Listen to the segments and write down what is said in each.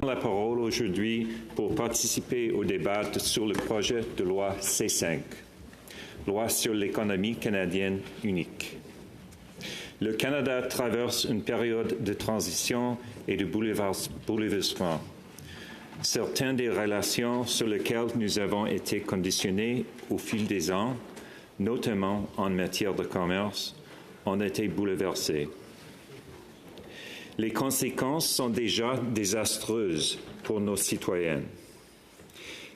La parole aujourd'hui pour participer au débat sur le projet de loi C5, loi sur l'économie canadienne unique. Le Canada traverse une période de transition et de bouleversement. Certaines des relations sur lesquelles nous avons été conditionnés au fil des ans, notamment en matière de commerce, ont été bouleversées. Les conséquences sont déjà désastreuses pour nos citoyens.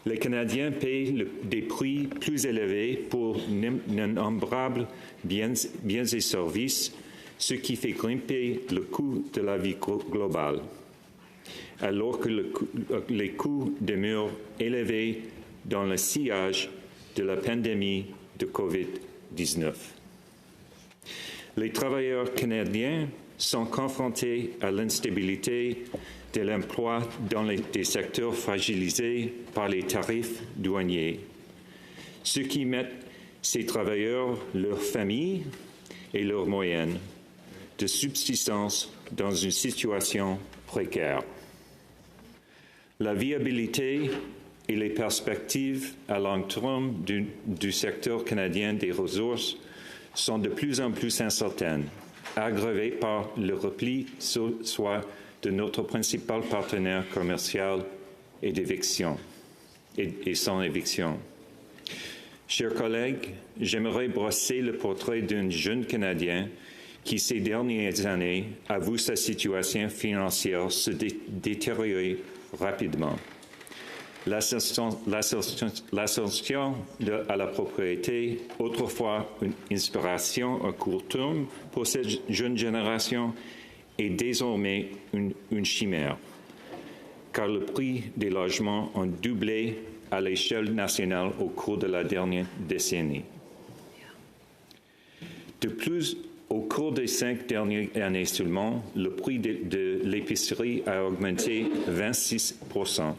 Les Canadiens payent des prix plus élevés pour d'innombrables biens et services, ce qui fait grimper le coût de la vie globale, alors que les coûts demeurent élevés dans le sillage de la pandémie de COVID-19. Les travailleurs canadiens sont confrontés à l'instabilité de l'emploi dans des secteurs fragilisés par les tarifs douaniers, ce qui met ces travailleurs, leurs familles et leurs moyens de subsistance dans une situation précaire. La viabilité et les perspectives à long terme du secteur canadien des ressources sont de plus en plus incertaines, aggravées par le repli sur soi de notre principal partenaire commercial et son éviction. Chers collègues, j'aimerais brosser le portrait d'un jeune Canadien qui, ces dernières années, a vu sa situation financière se détériorer rapidement. L'ascension à la propriété, autrefois une inspiration à court terme pour cette jeune génération, est désormais une chimère, car le prix des logements a doublé à l'échelle nationale au cours de la dernière décennie. De plus, au cours des 5 dernières années seulement, le prix de l'épicerie a augmenté 26%,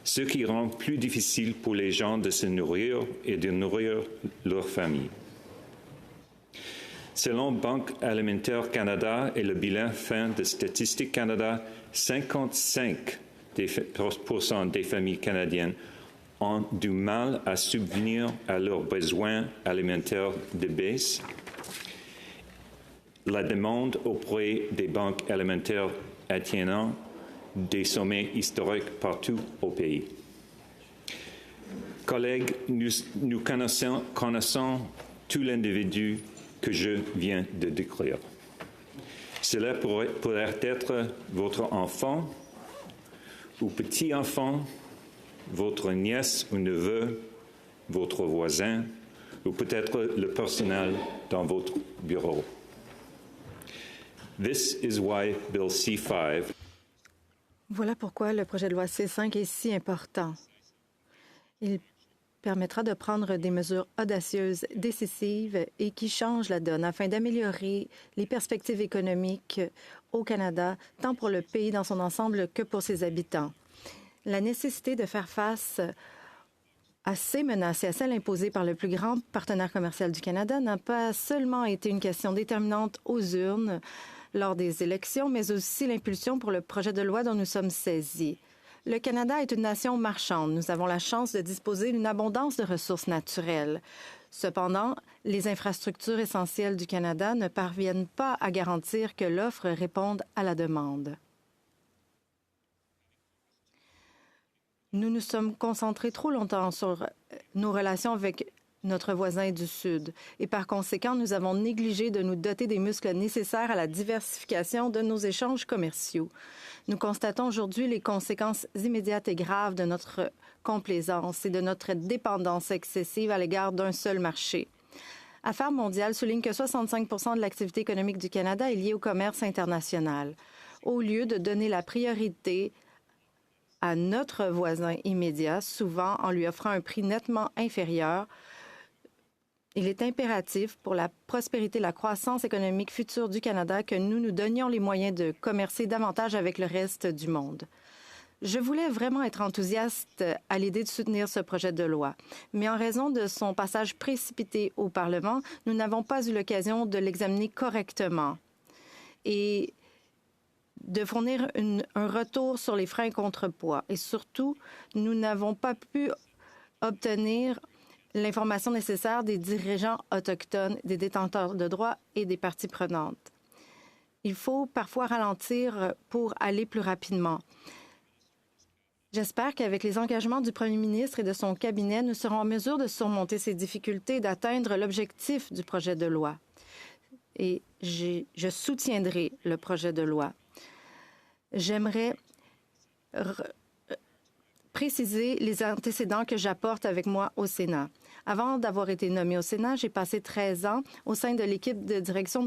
ce qui rend plus difficile pour les gens de se nourrir et de nourrir leur famille. Selon Banque alimentaire Canada et le bilan fin de Statistique Canada, 55% des familles canadiennes ont du mal à subvenir à leurs besoins alimentaires de base. La demande auprès des banques alimentaires atteignant des sommets historiques partout au pays. Collègues, nous connaissons tous l'individu que je viens de décrire. Cela pourrait être votre enfant ou petit-enfant, votre nièce ou neveu, votre voisin, ou peut-être le personnel dans votre bureau. This is why Bill C5. Voilà pourquoi le projet de loi C5 est si important. Il permettra de prendre des mesures audacieuses, décisives et qui changent la donne afin d'améliorer les perspectives économiques au Canada, tant pour le pays dans son ensemble que pour ses habitants. La nécessité de faire face à ces menaces et à celles imposées par le plus grand partenaire commercial du Canada n'a pas seulement été une question déterminante aux urnes lors des élections, mais aussi l'impulsion pour le projet de loi dont nous sommes saisis. Le Canada est une nation marchande. Nous avons la chance de disposer d'une abondance de ressources naturelles. Cependant, les infrastructures essentielles du Canada ne parviennent pas à garantir que l'offre réponde à la demande. Nous nous sommes concentrés trop longtemps sur nos relations avec notre voisin du Sud et par conséquent, nous avons négligé de nous doter des muscles nécessaires à la diversification de nos échanges commerciaux. Nous constatons aujourd'hui les conséquences immédiates et graves de notre complaisance et de notre dépendance excessive à l'égard d'un seul marché. Affaires mondiales souligne que 65 % de l'activité économique du Canada est liée au commerce international. Au lieu de donner la priorité à notre voisin immédiat, souvent en lui offrant un prix nettement inférieur, il est impératif pour la prospérité et la croissance économique future du Canada que nous nous donnions les moyens de commercer davantage avec le reste du monde. Je voulais vraiment être enthousiaste à l'idée de soutenir ce projet de loi, mais en raison de son passage précipité au Parlement, nous n'avons pas eu l'occasion de l'examiner correctement. Et de fournir un retour sur les freins et contrepoids. Et surtout, nous n'avons pas pu obtenir l'information nécessaire des dirigeants autochtones, des détenteurs de droits et des parties prenantes. Il faut parfois ralentir pour aller plus rapidement. J'espère qu'avec les engagements du premier ministre et de son cabinet, nous serons en mesure de surmonter ces difficultés et d'atteindre l'objectif du projet de loi. Et je soutiendrai le projet de loi. J'aimerais préciser les antécédents que j'apporte avec moi au Sénat. Avant d'avoir été nommée au Sénat, j'ai passé 13 ans au sein de l'équipe de direction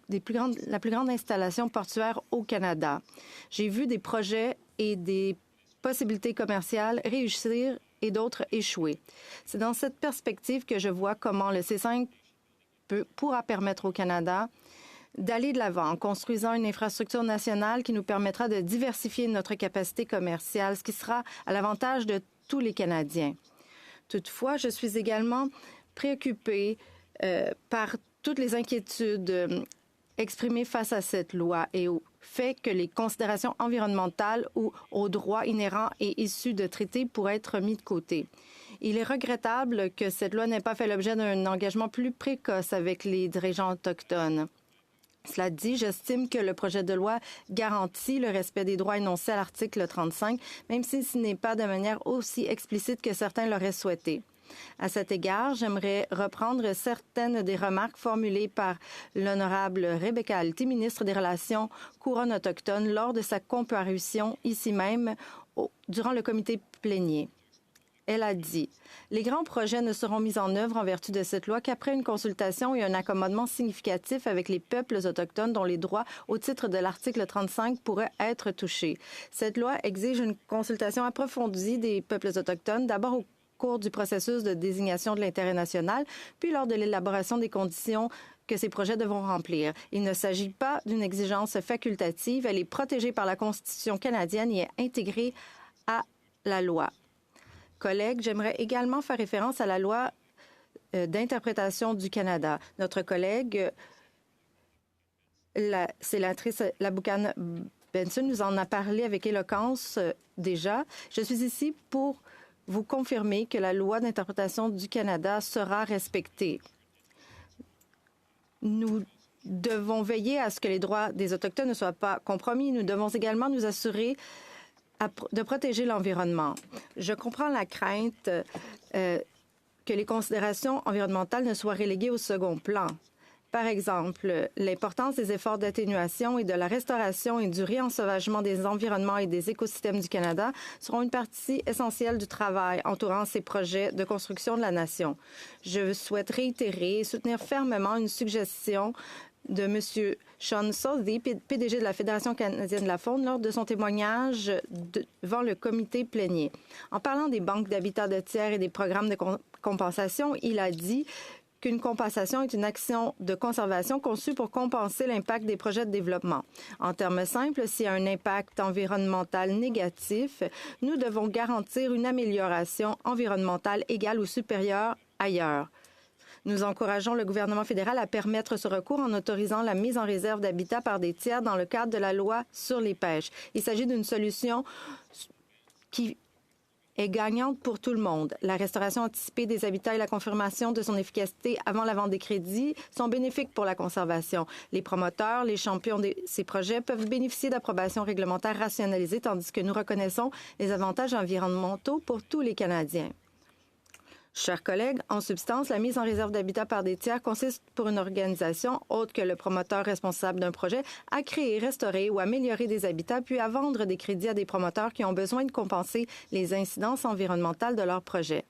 la plus grande installation portuaire au Canada. J'ai vu des projets et des possibilités commerciales réussir et d'autres échouer. C'est dans cette perspective que je vois comment le C5 pourra permettre au Canada d'aller de l'avant en construisant une infrastructure nationale qui nous permettra de diversifier notre capacité commerciale, ce qui sera à l'avantage de tous les Canadiens. Toutefois, je suis également préoccupée par toutes les inquiétudes exprimées face à cette loi et au fait que les considérations environnementales ou aux droits inhérents et issus de traités pourraient être mis de côté. Il est regrettable que cette loi n'ait pas fait l'objet d'un engagement plus précoce avec les dirigeants autochtones. Cela dit, j'estime que le projet de loi garantit le respect des droits énoncés à l'article 35, même si ce n'est pas de manière aussi explicite que certains l'auraient souhaité. À cet égard, j'aimerais reprendre certaines des remarques formulées par l'honorable Rebecca Alty, ministre des Relations couronnes autochtones, lors de sa comparution ici même durant le comité plénier. Elle a dit « Les grands projets ne seront mis en œuvre en vertu de cette loi qu'après une consultation et un accommodement significatif avec les peuples autochtones dont les droits au titre de l'article 35 pourraient être touchés. Cette loi exige une consultation approfondie des peuples autochtones, d'abord au cours du processus de désignation de l'intérêt national, puis lors de l'élaboration des conditions que ces projets devront remplir. Il ne s'agit pas d'une exigence facultative, elle est protégée par la Constitution canadienne et est intégrée à la loi. Collègues, j'aimerais également faire référence à la loi d'interprétation du Canada. Notre collègue, la sénatrice Laboucan Benson, nous en a parlé avec éloquence déjà. Je suis ici pour vous confirmer que la loi d'interprétation du Canada sera respectée. Nous devons veiller à ce que les droits des Autochtones ne soient pas compromis. Nous devons également nous assurer de protéger l'environnement. Je comprends la crainte que les considérations environnementales ne soient reléguées au second plan. Par exemple, l'importance des efforts d'atténuation et de la restauration et du réensauvagement des environnements et des écosystèmes du Canada seront une partie essentielle du travail entourant ces projets de construction de la nation. Je souhaite réitérer et soutenir fermement une suggestion de M. Sean Southey, PDG de la Fédération canadienne de la faune, lors de son témoignage devant le comité plénier. En parlant des banques d'habitat de tiers et des programmes de compensation, il a dit qu'une compensation est une action de conservation conçue pour compenser l'impact des projets de développement. En termes simples, s'il y a un impact environnemental négatif, nous devons garantir une amélioration environnementale égale ou supérieure ailleurs. Nous encourageons le gouvernement fédéral à permettre ce recours en autorisant la mise en réserve d'habitat par des tiers dans le cadre de la loi sur les pêches. Il s'agit d'une solution qui est gagnante pour tout le monde. La restauration anticipée des habitats et la confirmation de son efficacité avant la vente des crédits sont bénéfiques pour la conservation. Les promoteurs, les champions de ces projets peuvent bénéficier d'approbations réglementaires rationalisées, tandis que nous reconnaissons les avantages environnementaux pour tous les Canadiens. Chers collègues, en substance, la mise en réserve d'habitat par des tiers consiste pour une organisation, autre que le promoteur responsable d'un projet, à créer, restaurer ou améliorer des habitats, puis à vendre des crédits à des promoteurs qui ont besoin de compenser les incidences environnementales de leur projet.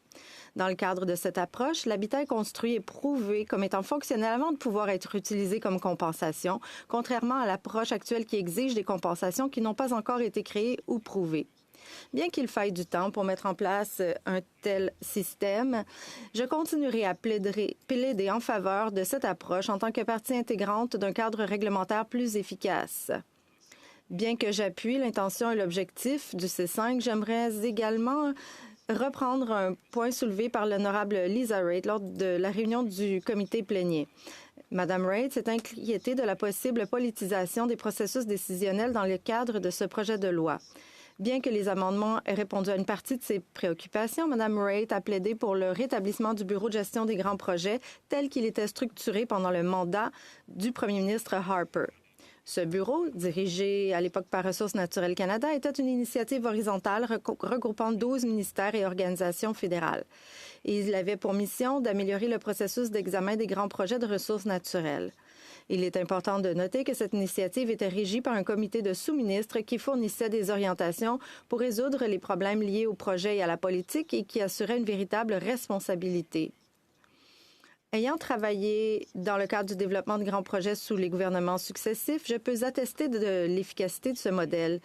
Dans le cadre de cette approche, l'habitat est construit et prouvé comme étant fonctionnel avant de pouvoir être utilisé comme compensation, contrairement à l'approche actuelle qui exige des compensations qui n'ont pas encore été créées ou prouvées. Bien qu'il faille du temps pour mettre en place un tel système, je continuerai à plaider en faveur de cette approche en tant que partie intégrante d'un cadre réglementaire plus efficace. Bien que j'appuie l'intention et l'objectif du C5, j'aimerais également reprendre un point soulevé par l'honorable Lisa Raitt lors de la réunion du comité plénier. Madame Raitt s'est inquiétée de la possible politisation des processus décisionnels dans le cadre de ce projet de loi. Bien que les amendements aient répondu à une partie de ces préoccupations, Mme Raitt a plaidé pour le rétablissement du Bureau de gestion des grands projets tel qu'il était structuré pendant le mandat du premier ministre Harper. Ce bureau, dirigé à l'époque par Ressources naturelles Canada, était une initiative horizontale regroupant 12 ministères et organisations fédérales. Il avait pour mission d'améliorer le processus d'examen des grands projets de ressources naturelles. Il est important de noter que cette initiative était régie par un comité de sous-ministres qui fournissait des orientations pour résoudre les problèmes liés au projet et à la politique et qui assurait une véritable responsabilité. Ayant travaillé dans le cadre du développement de grands projets sous les gouvernements successifs, je peux attester de l'efficacité de ce modèle.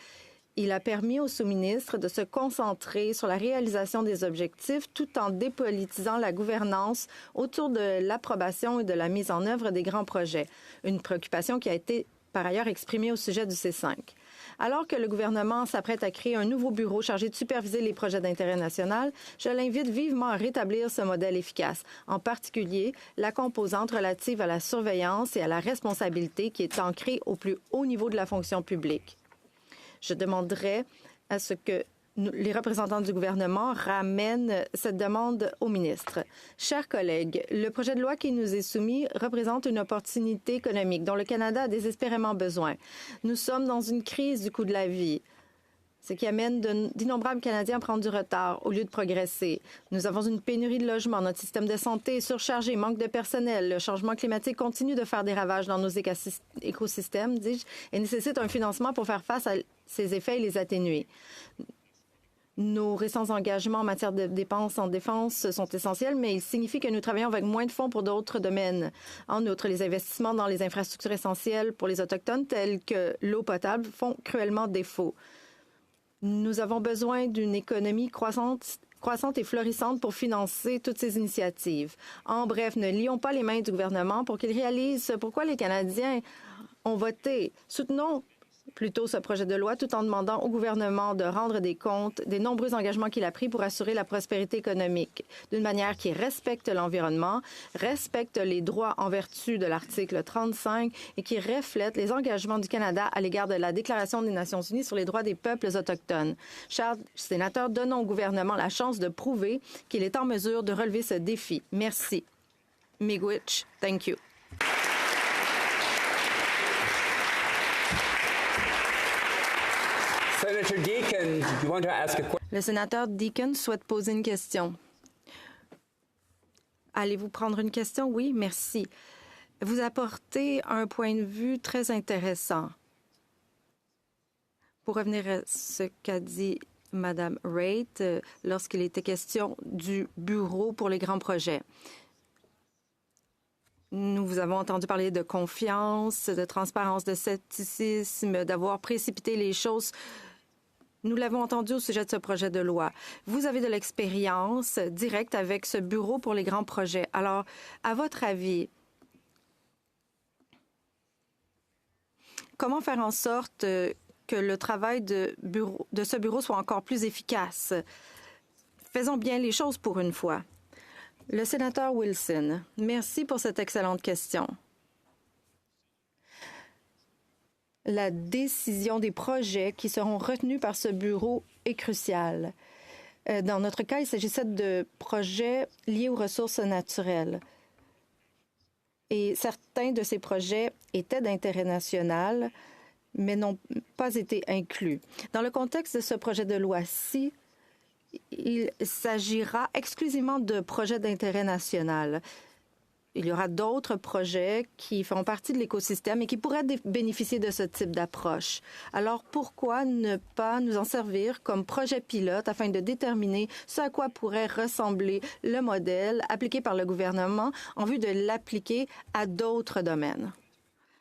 Il a permis aux sous-ministres de se concentrer sur la réalisation des objectifs tout en dépolitisant la gouvernance autour de l'approbation et de la mise en œuvre des grands projets, une préoccupation qui a été par ailleurs exprimée au sujet du C5. Alors que le gouvernement s'apprête à créer un nouveau bureau chargé de superviser les projets d'intérêt national, je l'invite vivement à rétablir ce modèle efficace, en particulier la composante relative à la surveillance et à la responsabilité qui est ancrée au plus haut niveau de la fonction publique. Je demanderai à ce que les représentants du gouvernement ramènent cette demande au ministre. Chers collègues, le projet de loi qui nous est soumis représente une opportunité économique dont le Canada a désespérément besoin. Nous sommes dans une crise du coût de la vie, ce qui amène d'innombrables Canadiens à prendre du retard au lieu de progresser. Nous avons une pénurie de logements, notre système de santé est surchargé, manque de personnel, le changement climatique continue de faire des ravages dans nos écosystèmes, dis-je, et nécessite un financement pour faire face à ces effets et les atténuer. Nos récents engagements en matière de dépenses en défense sont essentiels, mais ils signifient que nous travaillons avec moins de fonds pour d'autres domaines. En outre, les investissements dans les infrastructures essentielles pour les Autochtones, tels que l'eau potable, font cruellement défaut. Nous avons besoin d'une économie croissante et florissante pour financer toutes ces initiatives. En bref, ne lions pas les mains du gouvernement pour qu'il réalise pourquoi les Canadiens ont voté. Soutenons plutôt ce projet de loi tout en demandant au gouvernement de rendre des comptes des nombreux engagements qu'il a pris pour assurer la prospérité économique d'une manière qui respecte l'environnement, respecte les droits en vertu de l'article 35 et qui reflète les engagements du Canada à l'égard de la Déclaration des Nations unies sur les droits des peuples autochtones. Chers sénateurs, donnons au gouvernement la chance de prouver qu'il est en mesure de relever ce défi. Merci. Miigwech, thank you. Senator Deakin, you want to ask a question? Le sénateur Deakin souhaite poser une question. Allez-vous prendre une question? Oui, merci. Vous apportez un point de vue très intéressant. Pour revenir à ce qu'a dit Mme Raitt lorsqu'il était question du Bureau pour les grands projets. Nous vous avons entendu parler de confiance, de transparence, de scepticisme, d'avoir précipité les choses. Nous l'avons entendu au sujet de ce projet de loi. Vous avez de l'expérience directe avec ce Bureau pour les grands projets. Alors, à votre avis, comment faire en sorte que le travail de ce bureau soit encore plus efficace? Faisons bien les choses pour une fois. Le sénateur Wilson, merci pour cette excellente question. La décision des projets qui seront retenus par ce bureau est cruciale. Dans notre cas, il s'agissait de projets liés aux ressources naturelles. Et certains de ces projets étaient d'intérêt national, mais n'ont pas été inclus. Dans le contexte de ce projet de loi-ci, il s'agira exclusivement de projets d'intérêt national. Il y aura d'autres projets qui feront partie de l'écosystème et qui pourraient bénéficier de ce type d'approche. Alors, pourquoi ne pas nous en servir comme projet pilote afin de déterminer ce à quoi pourrait ressembler le modèle appliqué par le gouvernement en vue de l'appliquer à d'autres domaines?